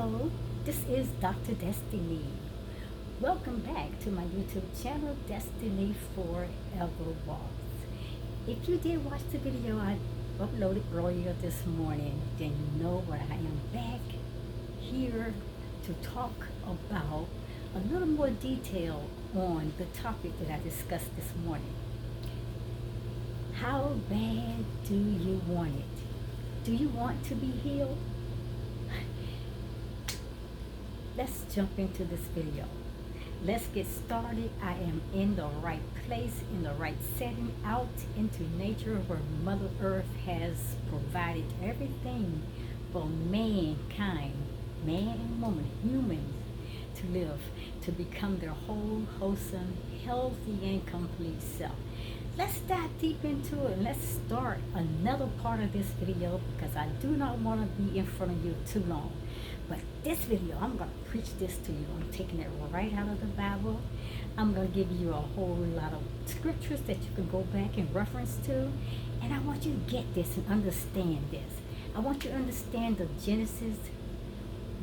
Hello, this is Dr. Destiny. Welcome back to my YouTube channel, Destiny Forever Walks. If you did watch the video I uploaded earlier this morning, then you know where I am back here to talk about a little more detail on the topic that I discussed this morning. How bad do you want it? Do you want to be healed? Let's jump into this video. Let's get started. I am in the right place, in the right setting, out into nature where Mother Earth has provided everything for mankind, man and woman, humans, to live, to become their whole, wholesome, healthy, and complete self. Let's dive deep into it. Let's start another part of this video because I do not want to be in front of you too long. But this video, I'm going to preach this to you. I'm taking it right out of the Bible. I'm going to give you a whole lot of scriptures that you can go back and reference to. And I want you to get this and understand this. I want you to understand the Genesis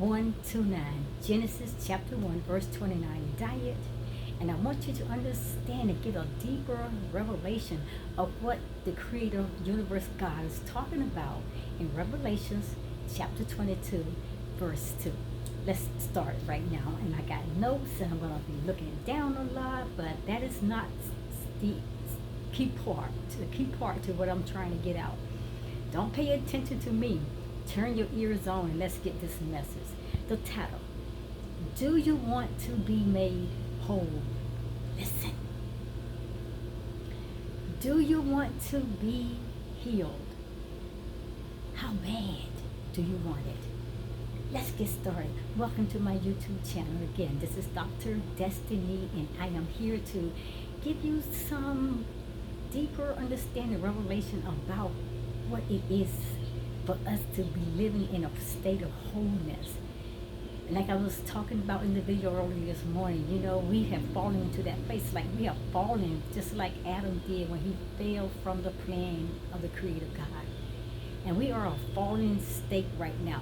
1-9. Genesis chapter 1, verse 29, diet. And I want you to understand and get a deeper revelation of what the Creator Universe God is talking about in Revelations chapter 22, verse 2. Let's start right now. And I got notes and I'm going to be looking down a lot, but that is not the key part. The key part to what I'm trying to get out. Don't pay attention to me. Turn your ears on and let's get this message. The title: Do you want to be made whole? Listen. Do you want to be healed? How bad do you want it? Let's get started. Welcome to my YouTube channel. Again, this is Dr. Destiny, and I am here to give you some deeper understanding, revelation about what it is for us to be living in a state of wholeness. Like I was talking about in the video earlier this morning, you know, we have fallen into that place. Like we have fallen just like Adam did when he fell from the plan of the Creator God. And we are a fallen state right now.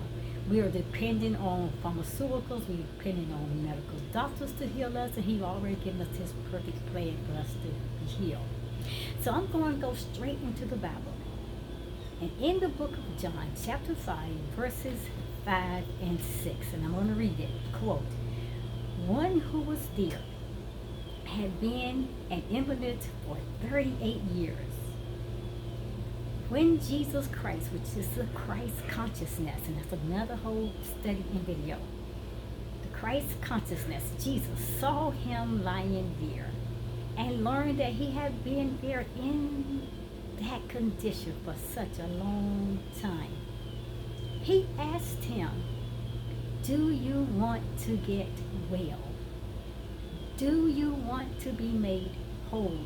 We are depending on pharmaceuticals. We're depending on medical doctors to heal us. And He's already given us His perfect plan for us to be healed. So I'm going to go straight into the Bible. And in the book of John, chapter 5, verses 5 and 6, and I'm going to read it, quote, "One who was there had been an invalid for 38 years. When Jesus Christ, which is the Christ consciousness, and that's another whole study and video, the Christ consciousness, Jesus saw him lying there and learned that he had been there in that condition for such a long time. He asked him, 'Do you want to get well? Do you want to be made whole?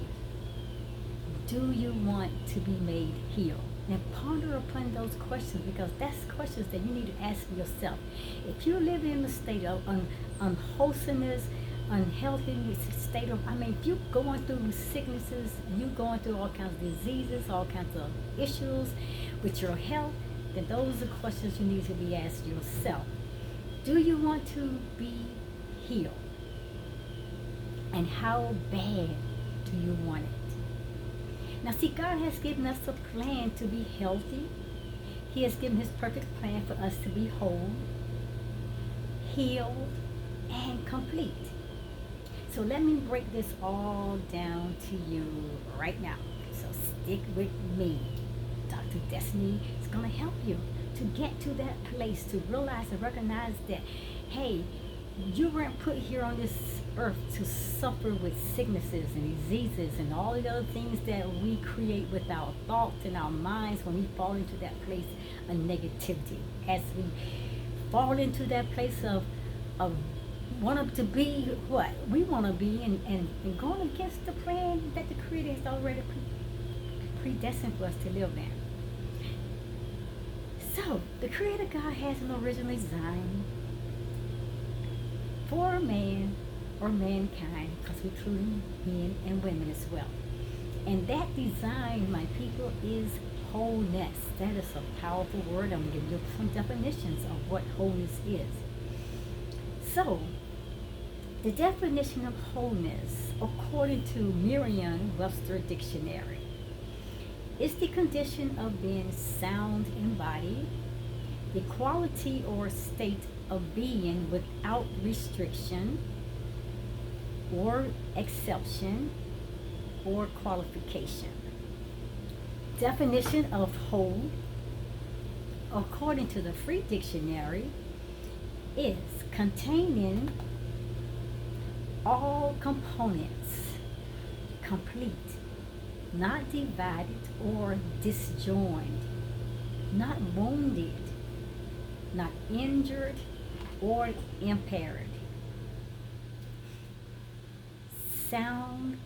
Do you want to be made healed?'" Now ponder upon those questions, because that's questions that you need to ask yourself. If you're living in a state of unwholesomeness, unhealthy state of, if you're going through sicknesses, you're going through all kinds of diseases, all kinds of issues with your health, then those are questions you need to be asked yourself. Do you want to be healed? And how bad do you want it? Now see, God has given us a plan to be healthy. He has given His perfect plan for us to be whole, healed, and complete. So let me break this all down to you right now. So stick with me. Dr. Destiny is going to help you to get to that place, to realize and recognize that, hey, you weren't put here on this earth to suffer with sicknesses and diseases and all the other things that we create with our thoughts and our minds when we fall into that place of negativity. As we fall into that place of want to be what we want to be, and going against the plan that the Creator has already predestined for us to live in. So, the Creator God has an original design for man or mankind, because we include men and women as well. And that design, my people, is wholeness. That is a powerful word. I'm going to give you some definitions of what wholeness is. So, the definition of wholeness, according to Merriam-Webster Dictionary, is the condition of being sound in body, the quality or state of being without restriction or exception or qualification. Definition of whole, according to the Free Dictionary, is containing all components, complete, not divided or disjoined, not wounded, not injured or impaired, sound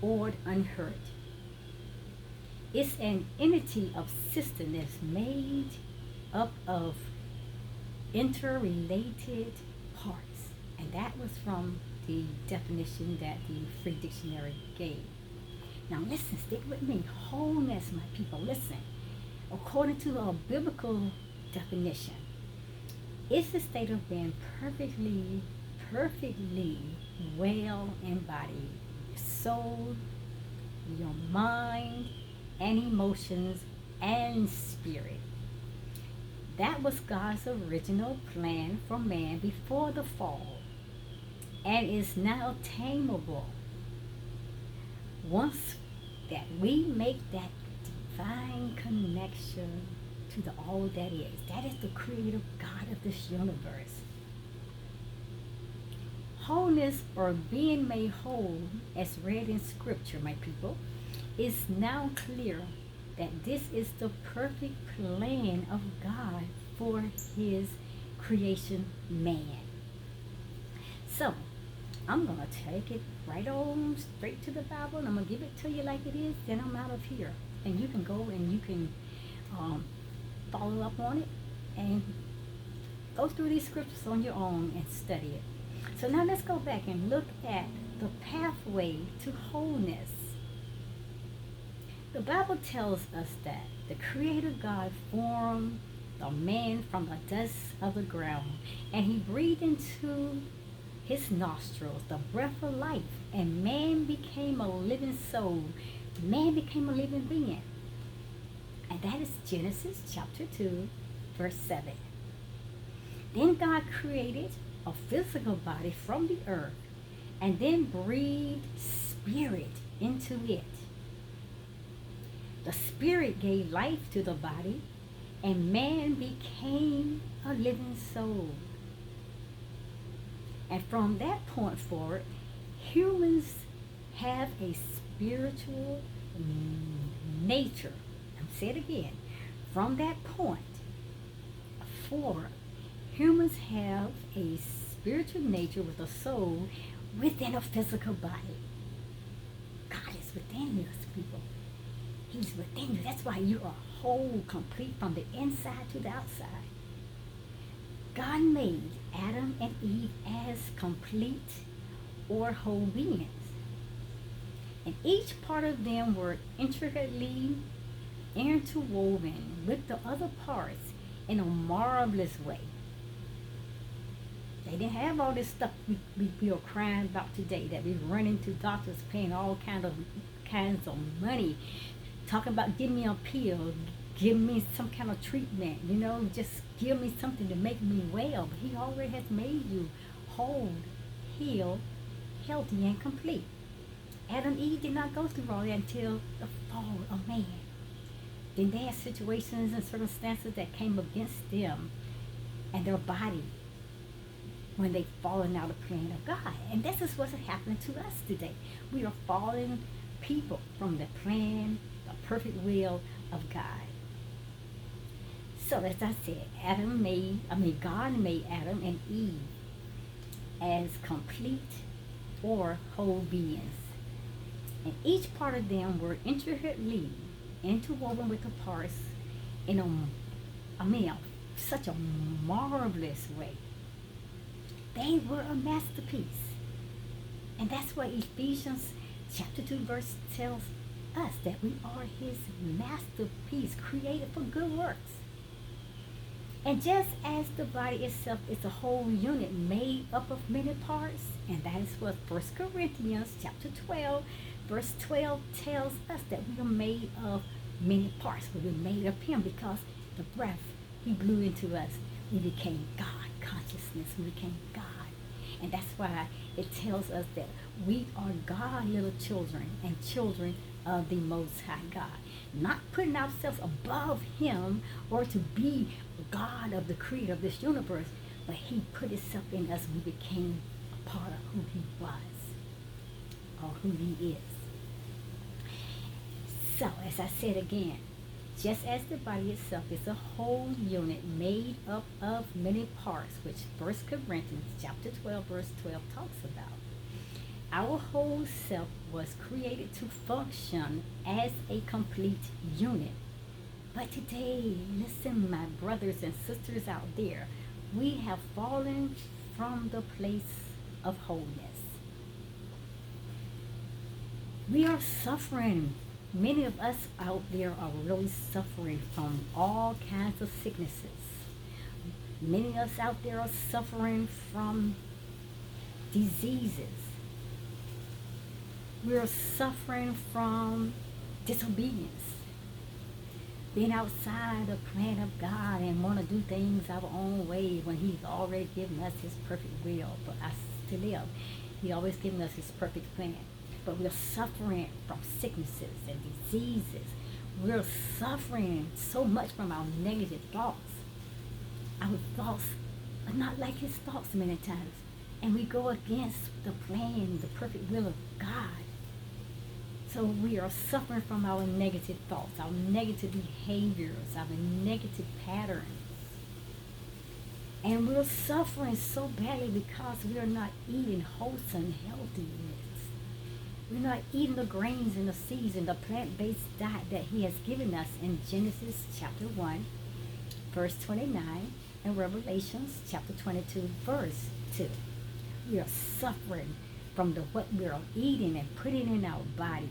or unhurt. It's an entity of system that's made up of interrelated parts. And that was from the definition that the Free Dictionary gave. Now listen, stick with me. Wholeness, my people, listen. According to a biblical definition, it's the state of being perfectly well embodied. Your soul, your mind, and emotions and spirit. That was God's original plan for man before the fall, and is now attainable once that we make that divine connection to the all that is. That is the creative God of this universe. Wholeness, or being made whole, as read in Scripture, my people, is now clear that this is the perfect plan of God for his creation man. So, I'm going to take it right on straight to the Bible, and I'm going to give it to you like it is, then I'm out of here. And you can go and you can follow up on it and go through these scriptures on your own and study it. So now let's go back and look at the pathway to wholeness. The Bible tells us that the Creator God formed the man from the dust of the ground, and he breathed into his nostrils the breath of life, and man became a living soul. Man became a living being. And that is Genesis chapter 2, verse 7. Then God created a physical body from the earth, and then breathed spirit into it. The spirit gave life to the body, and man became a living soul. And from that point forward, humans have a spiritual nature. I'm saying it again. From that point forward, humans have a spiritual nature with a soul within a physical body. God is within us, people. He's within you. That's why you are whole, complete from the inside to the outside. God made Adam and Eve as complete or whole beings. And each part of them were intricately interwoven with the other parts in a marvelous way. They didn't have all this stuff we are crying about today, that we run into doctors paying all kinds of money, talking about give me a pill, give me some kind of treatment, just give me something to make me well. But he already has made you whole, healed, healthy, and complete. Adam and Eve did not go through all that until the fall of man. Then they had situations and circumstances that came against them and their body when they fallen out of the plan of God. And this is what's happening to us today. We are fallen people from the plan, the perfect will of God. So as I said, God made Adam and Eve as complete or whole beings. And each part of them were intricately interwoven with the parts in such a marvelous way. They were a masterpiece. And that's why Ephesians chapter 2 verse tells us that we are his masterpiece, created for good works. And just as the body itself is a whole unit made up of many parts, and that is what 1 Corinthians chapter 12, verse 12 tells us, that we are made of many parts. We were made of him because the breath he blew into us, we became God consciousness. We became God. And that's why it tells us that we are God little children and children of the Most High God. Not putting ourselves above him or to be God of the creator of this universe, but he put himself in us. We became a part of who he was or who he is. So, as I said again, just as the body itself is a whole unit made up of many parts, which 1 Corinthians chapter 12, verse 12 talks about, our whole self was created to function as a complete unit. But today, listen, my brothers and sisters out there, we have fallen from the place of wholeness. We are suffering. Many of us out there are really suffering from all kinds of sicknesses. Many of us out there are suffering from diseases. We're suffering from disobedience. Being outside the plan of God and want to do things our own way when he's already given us his perfect will for us to live. He always given us his perfect plan. But we're suffering from sicknesses and diseases. We're suffering so much from our negative thoughts. Our thoughts are not like his thoughts many times. And we go against the plan, the perfect will of God. So we are suffering from our negative thoughts, our negative behaviors, our negative patterns. And we're suffering so badly because we are not eating wholesome, healthy meals. We're not eating the grains and the seeds and the plant-based diet that he has given us in Genesis chapter 1, verse 29, and Revelations chapter 22, verse 2. We are suffering from what we are eating and putting in our bodies.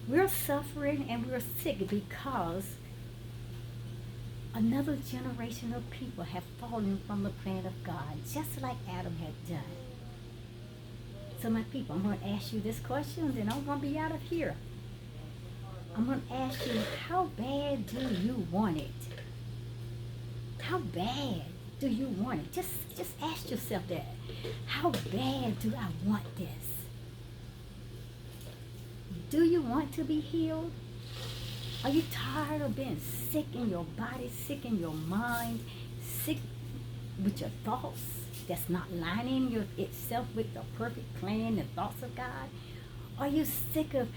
We're suffering and we're sick because another generation of people have fallen from the plan of God, just like Adam had done. So my people, I'm going to ask you this question, then I'm going to be out of here. I'm going to ask you, how bad do you want it? How bad do you want it? Just ask yourself that. How bad do I want this? Do you want to be healed? Are you tired of being sick in your body, sick in your mind, sick with your thoughts that's not lining itself with the perfect plan and thoughts of God? Are you sick of,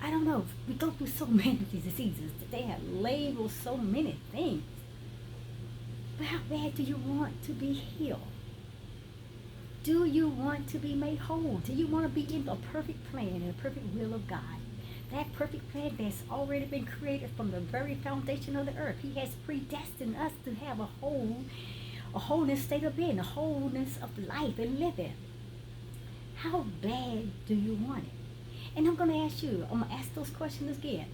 I don't know, we go through so many of these diseases that they have labeled so many things. But how bad do you want to be healed? Do you want to be made whole? Do you want to be in the perfect plan and the perfect will of God? That perfect plan that's already been created from the very foundation of the earth. He has predestined us to have a wholeness state of being, a wholeness of life and living. How bad do you want it? And I'm going to ask you, I'm going to ask those questions again.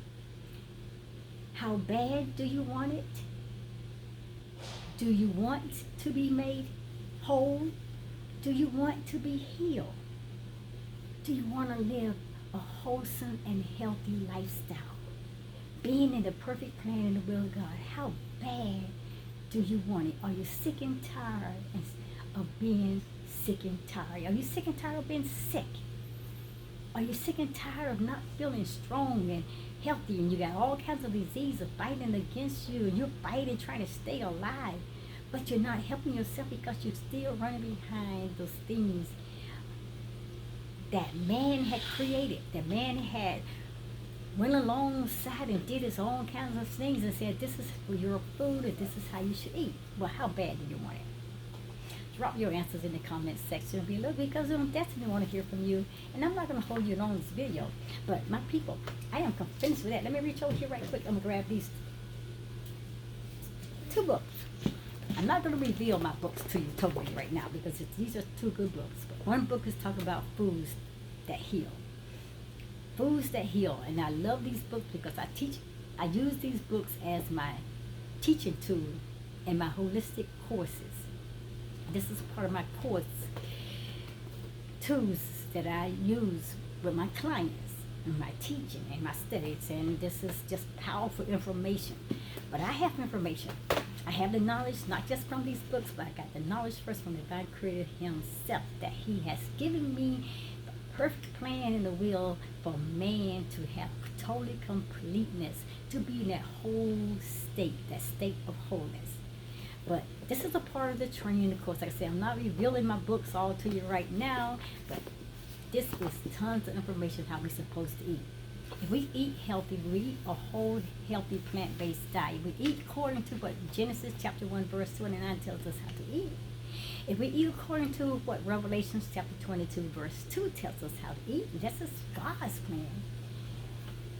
How bad do you want it? Do you want to be made whole? Do you want to be healed? Do you want to live a wholesome and healthy lifestyle? Being in the perfect plan and the will of God. How bad do you want it? Are you sick and tired of being sick and tired? Are you sick and tired of being sick? Are you sick and tired of not feeling strong and healthy, and you got all kinds of diseases fighting against you, and you're fighting trying to stay alive, but you're not helping yourself because you're still running behind those things that man had created, that man had went alongside and did his own kinds of things and said, this is for your food and this is how you should eat. Well, how bad do you want it? Drop your answers in the comments section below, because I definitely want to hear from you. And I'm not going to hold you long this video, but my people, I am finished with that. Let me reach over here right quick. I'm going to grab these 2 books. I'm not going to reveal my books to you totally right now, because these are 2 good books. But one book is talking about foods that heal. Foods that heal. And I love these books because I use these books as my teaching tool in my holistic courses. This is part of my course tools that I use with my clients in my teaching and my studies, and this is just powerful information. But I have information. I have the knowledge not just from these books, but I got the knowledge first from the divine creator himself, that he has given me the perfect plan in the will for man to have totally completeness, to be in that whole state, that state of wholeness. But this is a part of the training course. Like I said, I'm not revealing my books all to you right now, but this is tons of information how we're supposed to eat. If we eat healthy, we eat a whole healthy plant-based diet. We eat according to what Genesis chapter 1 verse 29 tells us how to eat. If we eat according to what Revelations chapter 22 verse 2 tells us how to eat, this is God's plan.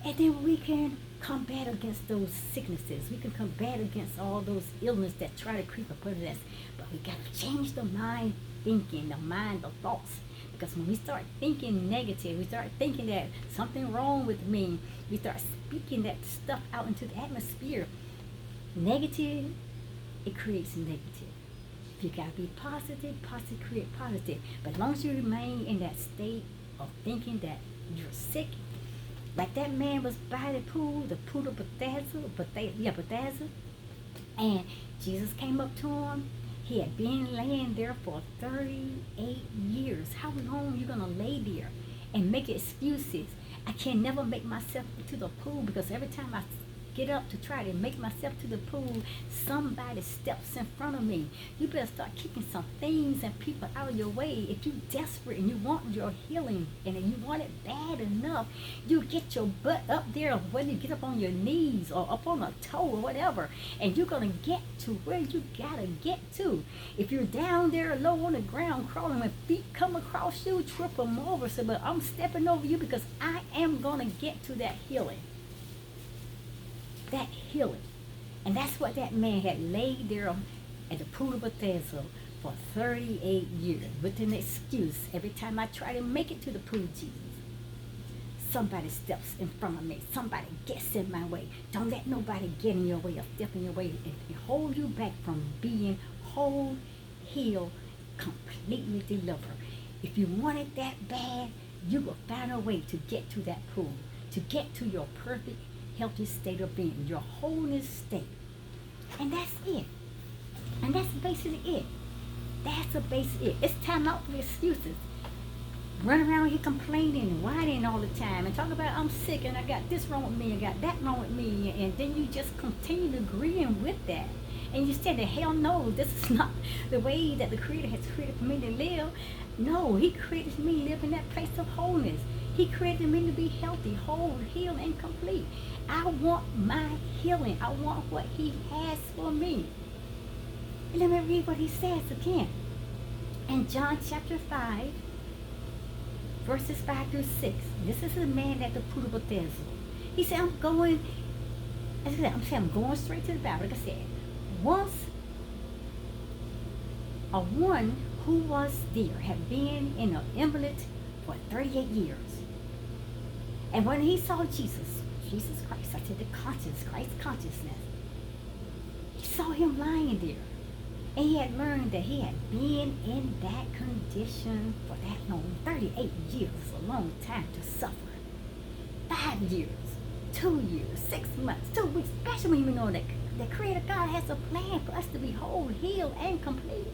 And then we can combat against those sicknesses. We can combat against all those illnesses that try to creep upon us. But we got to change the mind thinking, the mind, the thoughts. Because when we start thinking negative, we start thinking that something wrong with me, we start speaking that stuff out into the atmosphere. Negative, it creates negative. You got to be positive, positive create positive. But as long as you remain in that state of thinking that you're sick, like that man was by the pool of Bethesda, and Jesus came up to him. He had been laying there for 38 years. How long are you going to lay there and make excuses? I can never make myself to the pool because every time I get up to try to make myself to the pool, somebody steps in front of me. You better start kicking some things and people out of your way. If you're desperate and you want your healing and you want it bad enough, you get your butt up there, whether you get up on your knees or up on a toe or whatever, and you're going to get to where you got to get to. If you're down there low on the ground crawling, when feet come across you, trip them over. So, but I'm stepping over you because I am going to get to that healing. That healing. And that's what that man had laid there at the pool of Bethesda for 38 years with an excuse. Every time I try to make it to the pool, Jesus, somebody steps in front of me. Somebody gets in my way. Don't let nobody get in your way or step in your way and hold you back from being whole, healed, completely delivered. If you want it that bad, you will find a way to get to that pool, to get to your perfect healthy state of being, your wholeness state. And that's it. And that's basically it. That's the base it. It's time out for excuses. Run around here complaining and whining all the time and talk about I'm sick and I got this wrong with me, I got that wrong with me, and then you just continue agreeing with that. And you said that hell no, this is not the way that the Creator has created for me to live. No, He created me to live in that place of wholeness. He created me to be healthy, whole, healed, and complete. I want my healing. I want what He has for me. And let me read what He says again. In John chapter 5, verses 5 through 6. This is the man at the pool of Bethesda. He said, I'm going straight to the Bible. Like I said, once a one who was there had been in an invalid for 38 years. And when he saw Jesus Christ, I said the Christ consciousness, he saw him lying there. And he had learned that he had been in that condition for that long. 38 years is a long time to suffer. 5 years, 2 years, 6 months, 2 weeks, especially when you know that the Creator God has a plan for us to be whole, healed, and complete.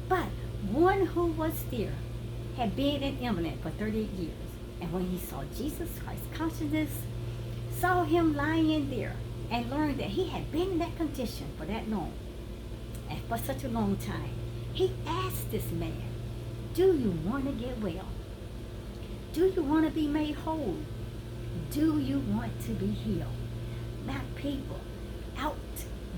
But one who was there had been an invalid for 38 years. And when he saw Jesus Christ consciousness, saw him lying there, and learned that he had been in that condition for that long, and for such a long time, he asked this man, do you want to get well? Do you want to be made whole? Do you want to be healed? Now people, out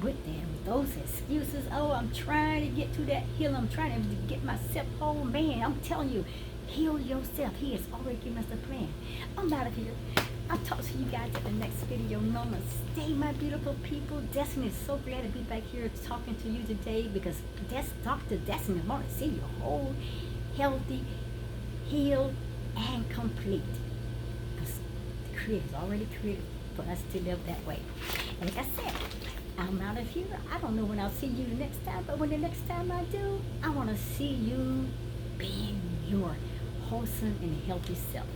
with them, those excuses. Oh, I'm trying to get to that healing. I'm trying to get myself whole. Man, I'm telling you, heal yourself. He has already given us a plan. I'm out of here. I'll talk to you guys at the next video. Namaste, my beautiful people. Destiny is so glad to be back here talking to you today, because Dr. Destiny wants to see you whole, healthy, healed, and complete. Because the Creator has already created for us to live that way. And like I said, I'm out of here. I don't know when I'll see you the next time, but when the next time I do, I want to see you being your wholesome and healthy self.